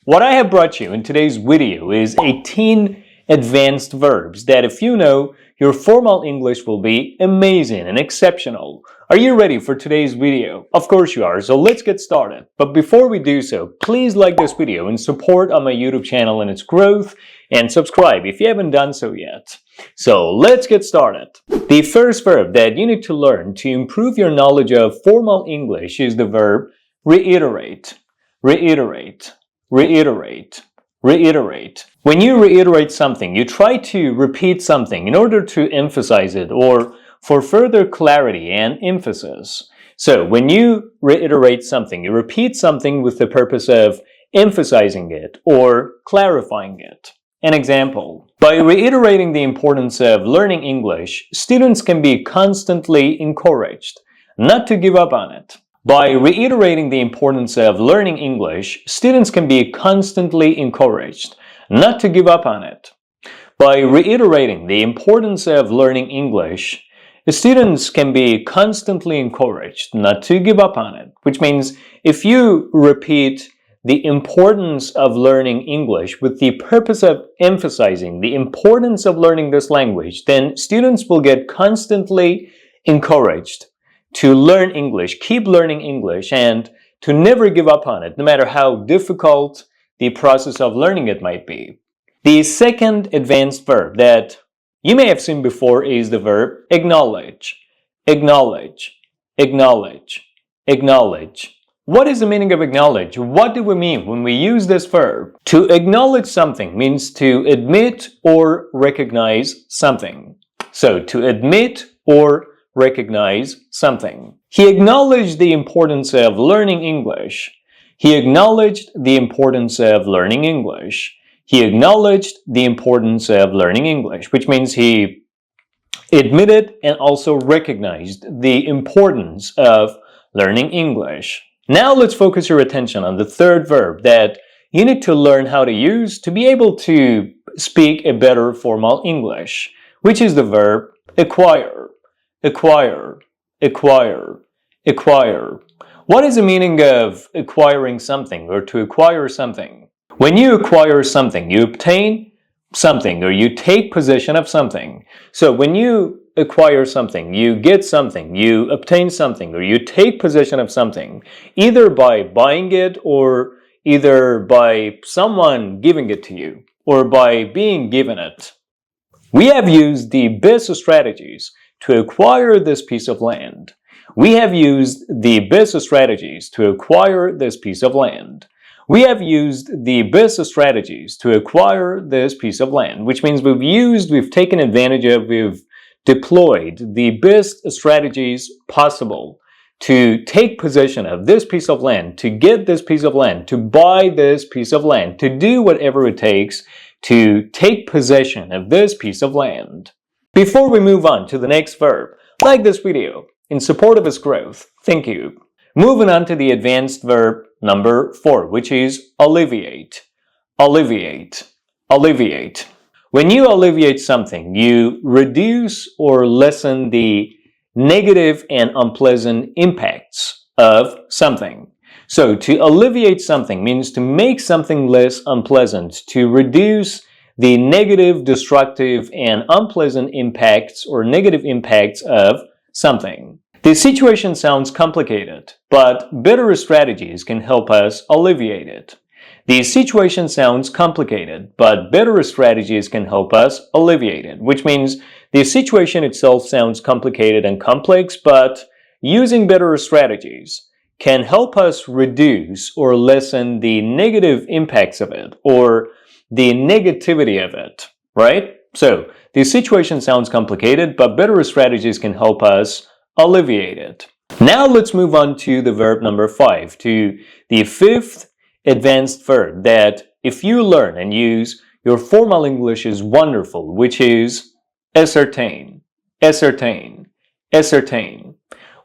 What I have brought you in today's video is 18 advanced verbs that if you know, your formal English will be amazing and exceptional. Are you ready for today's video? Of course you are, so let's get started. But before we do so, please like this video in support of my YouTube channel and its growth, and subscribe if you haven't done so yet. So let's get started. The first verb that you need to learn to improve your knowledge of formal English is the verb reiterate. Reiterate. Reiterate. Reiterate. When you reiterate something, you try to repeat something in order to emphasize it or for further clarity and emphasis. So when you reiterate something, you repeat something with the purpose of emphasizing it or clarifying it. An example: by reiterating the importance of learning English, students can be constantly encouraged not to give up on it. By reiterating the importance of learning English, students can be constantly encouraged not to give up on it. By reiterating the importance of learning English, students can be constantly encouraged not to give up on it, which means if you repeat the importance of learning English with the purpose of emphasizing the importance of learning this language, then students will get constantly encouraged to learn English, keep learning English, and to never give up on it, no matter how difficult the process of learning it might be. The second advanced verb that you may have seen before is the verb acknowledge. Acknowledge. Acknowledge. Acknowledge. What is the meaning of acknowledge? What do we mean when we use this verb? To acknowledge something means to admit or recognize something. So, to admit or recognize something. He acknowledged the importance of learning English. He acknowledged the importance of learning English. He acknowledged the importance of learning English, which means he admitted and also recognized the importance of learning English. Now let's focus your attention on the third verb that you need to learn how to use to be able to speak a better formal English, which is the verb acquire. Acquire. Acquire. Acquire. What is the meaning of acquiring something or to acquire something? When you acquire something, you obtain something or you take possession of something. So when you acquire something, you get something, you obtain something, or you take possession of something, either by buying it or either by someone giving it to you or by being given it. We have used the best strategies to acquire this piece of land. We have used the best strategies to acquire this piece of land. We have used the best strategies to acquire this piece of land, which means we've taken advantage of, we've deployed the best strategies possible to take possession of this piece of land, to get this piece of land, to buy this piece of land, to do whatever it takes to take possession of this piece of land. Before we move on to the next verb, like this video in support of its growth. Thank you. Moving on to the advanced verb number 4, which is alleviate. Alleviate. Alleviate. When you alleviate something, you reduce or lessen the negative and unpleasant impacts of something. So to alleviate something means to make something less unpleasant, to reduce the negative, destructive, and unpleasant impacts or negative impacts of something. The situation sounds complicated, but better strategies can help us alleviate it. The situation sounds complicated, but better strategies can help us alleviate it, which means the situation itself sounds complicated and complex, but using better strategies can help us reduce or lessen the negative impacts of it or the negativity of it, right? So the situation sounds complicated, but better strategies can help us alleviate it. Now let's move on to the verb number 5, to the fifth advanced verb that if you learn and use, your formal English is wonderful, which is ascertain. Ascertain. Ascertain.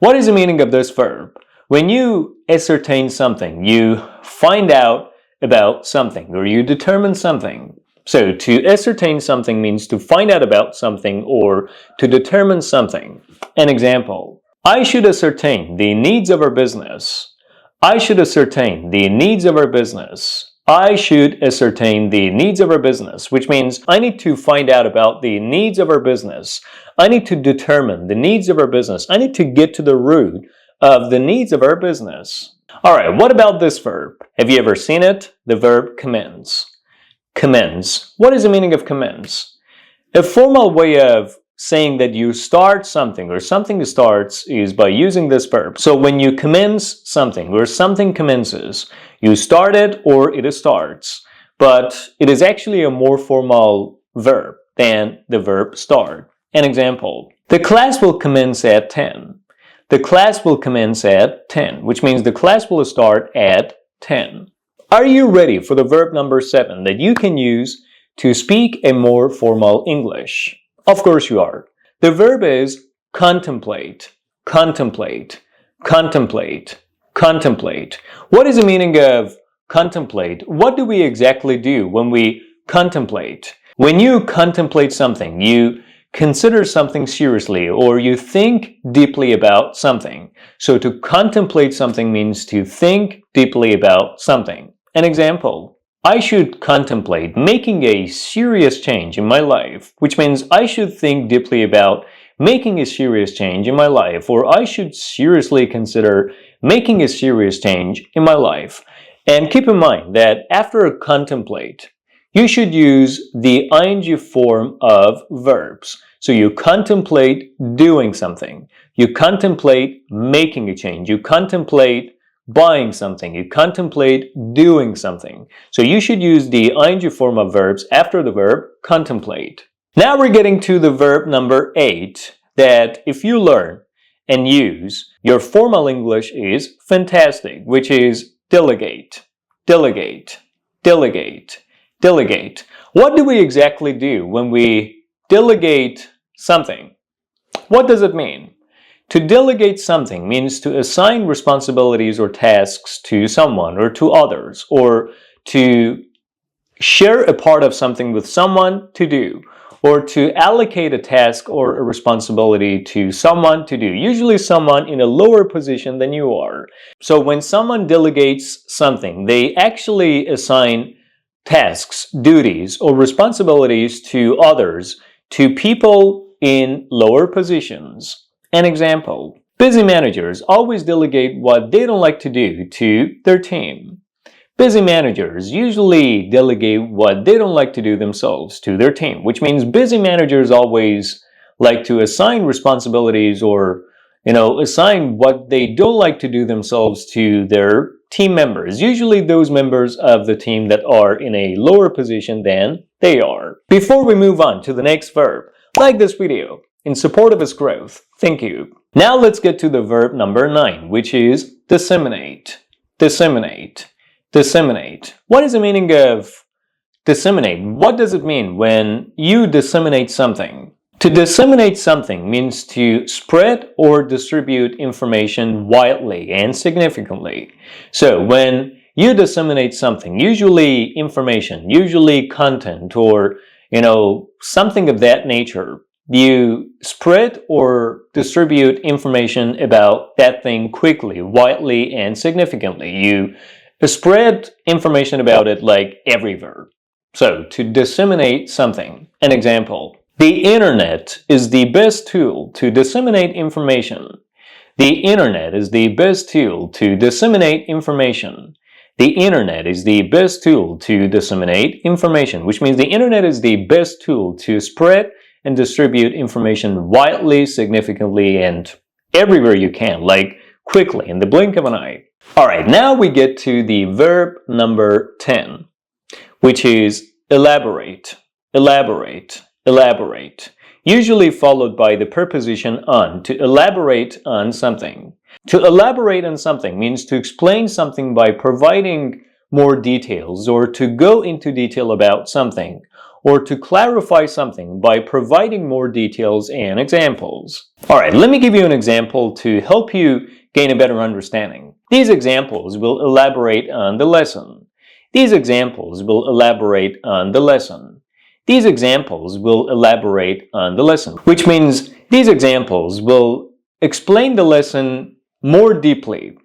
What is the meaning of this verb? When you ascertain something, you find out about something or you determine something. So to ascertain something means to find out about something or to determine something. An example: I should ascertain the needs of our business. I should ascertain the needs of our business. I should ascertain the needs of our business, which means I need to find out about the needs of our business. I need to determine the needs of our business. I need to get to the root of the needs of our business. All right, what about this verb? Have you ever seen it? The verb commence. Commence. What is the meaning of commence? A formal way of saying that you start something or something starts is by using this verb. So when you commence something or something commences, you start it or it starts. But it is actually a more formal verb than the verb start. An example, the class will commence at 10. The class will commence at 10, which means the class will start at 10. Are you ready for the verb number 7 that you can use to speak a more formal English? Of course you are. The verb is contemplate, contemplate, contemplate, contemplate. What is the meaning of contemplate? What do we exactly do when we contemplate? When you contemplate something, you consider something seriously or you think deeply about something. So to contemplate something means to think deeply about something. An example, I should contemplate making a serious change in my life, which means I should think deeply about making a serious change in my life, or I should seriously consider making a serious change in my life. And keep in mind that after contemplate, you should use the ing form of verbs. So you contemplate doing something, you contemplate making a change, you contemplate buying something, you contemplate doing something. So you should use the ing form of verbs after the verb contemplate. Now we're getting to the verb number 8 that if you learn and use, your formal English is fantastic, which is delegate, delegate, delegate, delegate. What do we exactly do when we delegate something? What does it mean? To delegate something means to assign responsibilities or tasks to someone or to others, or to share a part of something with someone to do, or to allocate a task or a responsibility to someone to do, usually someone in a lower position than you are. So when someone delegates something, they actually assign tasks, duties, or responsibilities to others, to people in lower positions. An example, busy managers always delegate what they don't like to do to their team. Busy managers usually delegate what they don't like to do themselves to their team, which means busy managers always like to assign responsibilities or, assign what they don't like to do themselves to their team members, usually those members of the team that are in a lower position than they are. Before we move on to the next verb, like this video in support of its growth. Thank you. Now let's get to the verb number 9, which is disseminate. Disseminate. Disseminate. What is the meaning of disseminate? What does it mean when you disseminate something? To disseminate something means to spread or distribute information widely and significantly. So when you disseminate something, usually information, usually content, or something of that nature, you spread or distribute information about that thing quickly, widely, and significantly. You spread information about it like everywhere. So, to disseminate something. An example, the internet is the best tool to disseminate information. The internet is the best tool to disseminate information. The internet is the best tool to disseminate information, which means the internet is the best tool to spread and distribute information widely, significantly, and everywhere you can, like quickly, in the blink of an eye. Alright, now we get to the verb number 10, which is elaborate, elaborate, elaborate, usually followed by the preposition on, to elaborate on something. To elaborate on something means to explain something by providing more details, or to go into detail about something, or to clarify something by providing more details and examples. Alright, let me give you an example to help you gain a better understanding. These examples will elaborate on the lesson. These examples will elaborate on the lesson. These examples will elaborate on the lesson, which means these examples will explain the lesson more deeply.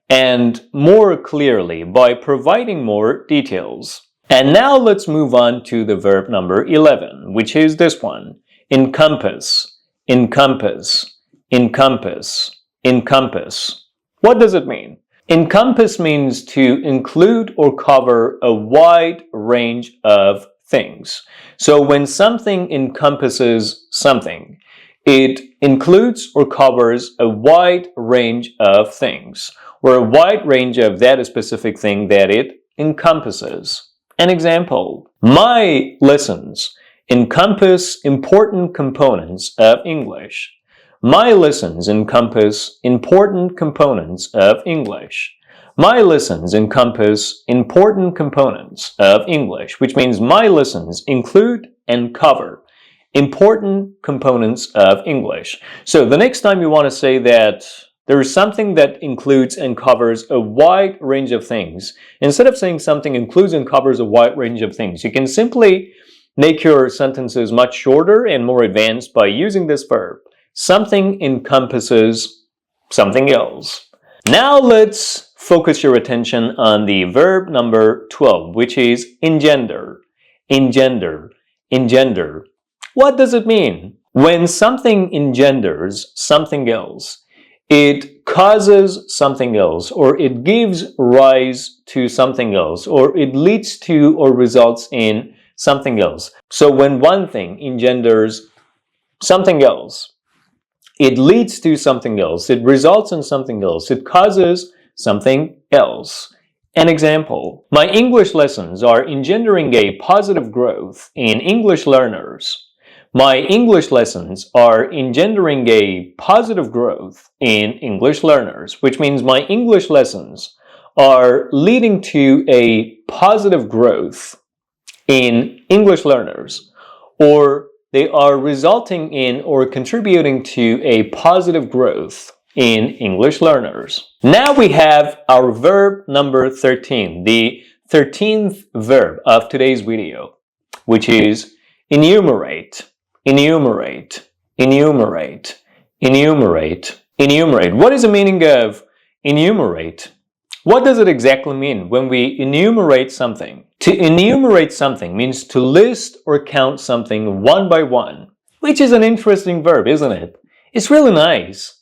and more clearly by providing more details. And now let's move on to the verb number 11, which is this one. Encompass, encompass, encompass, encompass. What does it mean? Encompass means to include or cover a wide range of things. So when something encompasses something, it includes or covers a wide range of things, or a wide range of that specific thing that it encompasses. An example, my lessons encompass important components of English. My lessons encompass important components of English. My lessons encompass important components of English, which means my lessons include and cover important components of English. So the next time you want to say that there is something that includes and covers a wide range of things, instead of saying something includes and covers a wide range of things, you can simply make your sentences much shorter and more advanced by using this verb. Something encompasses something else. Now let's focus your attention on the verb number 12, which is engender. Engender. Engender. What does it mean? When something engenders something else, it causes something else, or it gives rise to something else, or it leads to or results in something else. So when one thing engenders something else, it leads to something else, it results in something else, it causes something else. An example, my English lessons are engendering a positive growth in English learners. My English lessons are engendering a positive growth in English learners, which means my English lessons are leading to a positive growth in English learners, or they are resulting in or contributing to a positive growth in English learners. Now we have our verb number 13, the 13th verb of today's video, which is enumerate. Enumerate, enumerate, enumerate, enumerate. What is the meaning of enumerate? What does it exactly mean when we enumerate something? To enumerate something means to list or count something one by one, which is an interesting verb, isn't it? It's really nice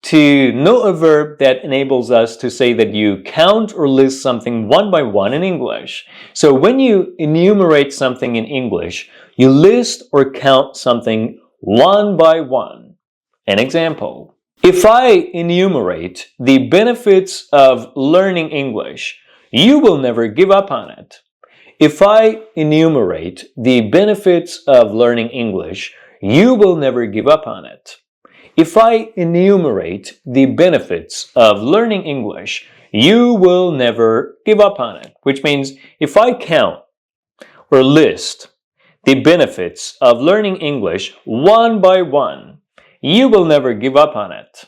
to know a verb that enables us to say that you count or list something one by one in English. So when you enumerate something in English, you list or count something one by one. An example, if I enumerate the benefits of learning English, you will never give up on it. If I enumerate the benefits of learning English, you will never give up on it. If I enumerate the benefits of learning English, you will never give up on it. Which means if I count or list the benefits of learning English one by one, you will never give up on it.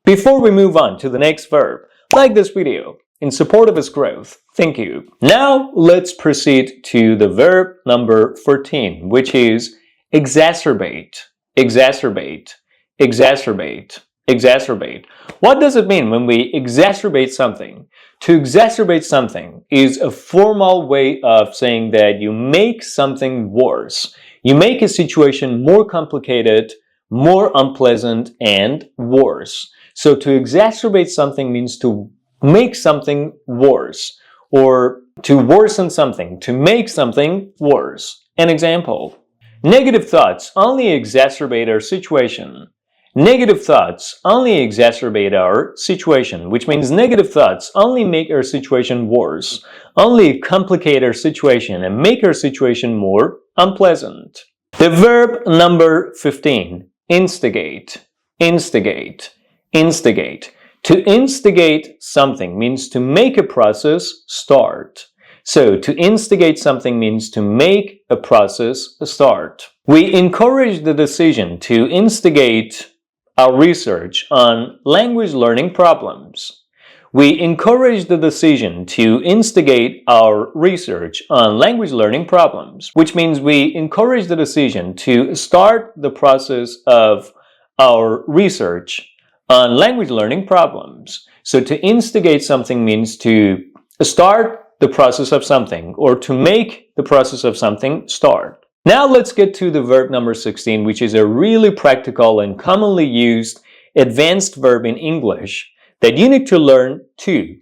Before we move on to the next verb, like this video in support of its growth. Thank you. Now let's proceed to the verb number 14, which is exacerbate. Exacerbate. Exacerbate. Exacerbate. What does it mean when we exacerbate something? To exacerbate something is a formal way of saying that you make something worse. You make a situation more complicated, more unpleasant, and worse. So to exacerbate something means to make something worse, or to worsen something, to make something worse. An example, negative thoughts only exacerbate our situation. Negative thoughts only exacerbate our situation, which means negative thoughts only make our situation worse, only complicate our situation and make our situation more unpleasant. The verb number 15, instigate. Instigate. Instigate. To instigate something means to make a process start. So to instigate something means to make a process start. We encourage the decision to instigate our research on language learning problems. We encourage the decision to instigate our research on language learning problems, which means we encourage the decision to start the process of our research on language learning problems. So to instigate something means to start the process of something, or to make the process of something start. Now let's get to the verb number 16, which is a really practical and commonly used advanced verb in English that you need to learn to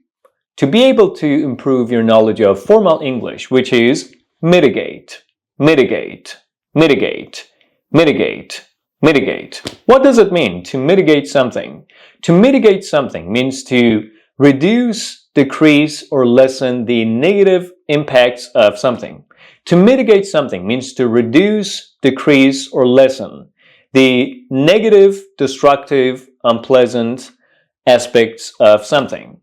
be able to improve your knowledge of formal English, which is mitigate, mitigate, mitigate, mitigate, mitigate. What does it mean to mitigate something? To mitigate something means to reduce, decrease, or lessen the negative impacts of something. To mitigate something means to reduce, decrease, or lessen the negative, destructive, unpleasant aspects of something.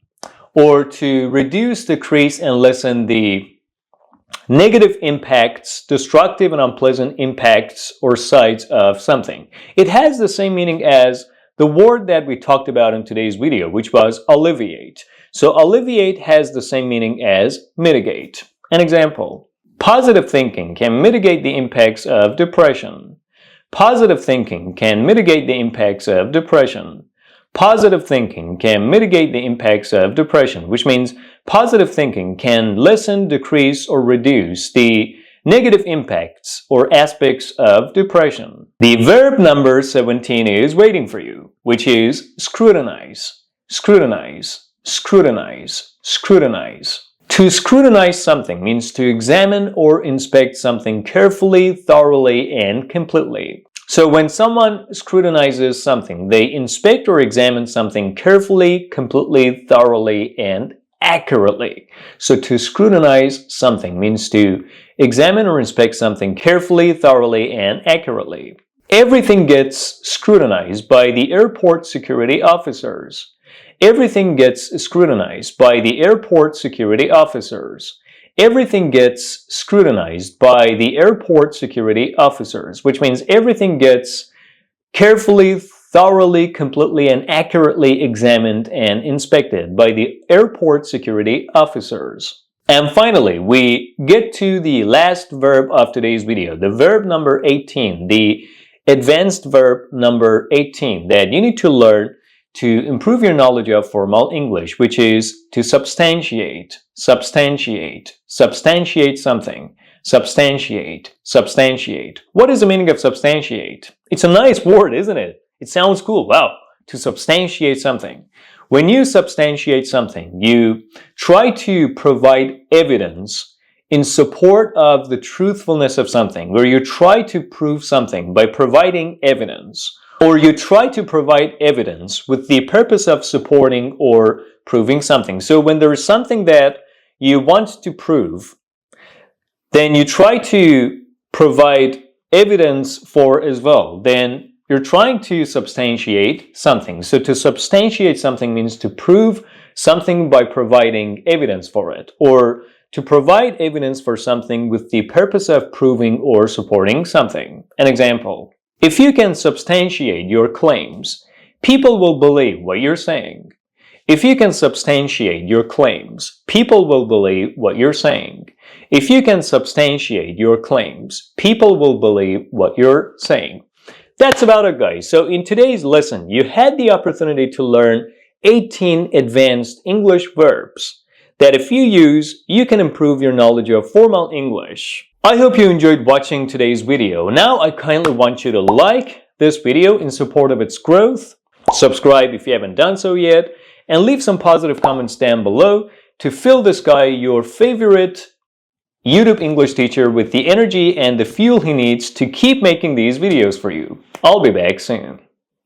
Or to reduce, decrease, and lessen the negative impacts, destructive and unpleasant impacts or sides of something. It has the same meaning as the word that we talked about in today's video, which was alleviate. So alleviate has the same meaning as mitigate. An example: positive thinking can mitigate the impacts of depression. Positive thinking can mitigate the impacts of depression. Positive thinking can mitigate the impacts of depression, which means positive thinking can lessen, decrease, or reduce the negative impacts or aspects of depression. The verb number 17 is waiting for you, which is scrutinize, scrutinize, scrutinize, scrutinize. To scrutinize something means to examine or inspect something carefully, thoroughly, and completely. So when someone scrutinizes something, they inspect or examine something carefully, completely, thoroughly, and accurately. So to scrutinize something means to examine or inspect something carefully, thoroughly, and accurately. Everything gets scrutinized by the airport security officers. Everything gets scrutinized by the airport security officers. Everything gets scrutinized by the airport security officers, which means everything gets carefully, thoroughly, completely, and accurately examined and inspected by the airport security officers. And finally, we get to the last verb of today's video, the verb number 18, the advanced verb number 18 that you need to learn to improve your knowledge of formal English, which is to substantiate, substantiate, substantiate something, substantiate, substantiate. What is the meaning of substantiate? It's a nice word, isn't it? It sounds cool. Wow, to substantiate something. When you substantiate something, you try to provide evidence in support of the truthfulness of something, where you try to prove something by providing evidence. Or you try to provide evidence with the purpose of supporting or proving something. So when there is something that you want to prove, then you try to provide evidence for as well. Then you're trying to substantiate something. So to substantiate something means to prove something by providing evidence for it, or to provide evidence for something with the purpose of proving or supporting something. An example: if you can substantiate your claims, people will believe what you're saying. If you can substantiate your claims, people will believe what you're saying. If you can substantiate your claims, people will believe what you're saying. That's about it, guys. So in today's lesson, you had the opportunity to learn 18 advanced English verbs that if you use, you can improve your knowledge of formal English. I hope you enjoyed watching today's video. Now I kindly want you to like this video in support of its growth, subscribe if you haven't done so yet, and leave some positive comments down below to fill this guy, your favorite YouTube English teacher, with the energy and the fuel he needs to keep making these videos for you. I'll be back soon.